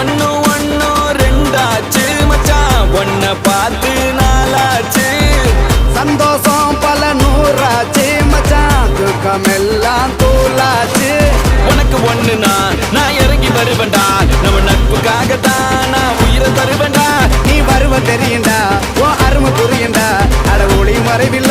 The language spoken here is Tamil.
ஒன்னு ஒன்னு ரெண்டாச்சு மச்சான் ஒன்ன பார்த்து நாளாச்சு சந்தோஷம் பல நூறாச்சு மச்சான் துக்கமெல்லாம் தூளாச்சு உனக்கு ஒண்ணுனா நான் இறங்கி வருவேன்டா நம்ம நட்புக்காகத்தான் நான் உயிரை தருவேன்டா நீ வருவ தெரியுண்டா ஓ அருமை புரியுண்டா அட ஒளி மறைவில்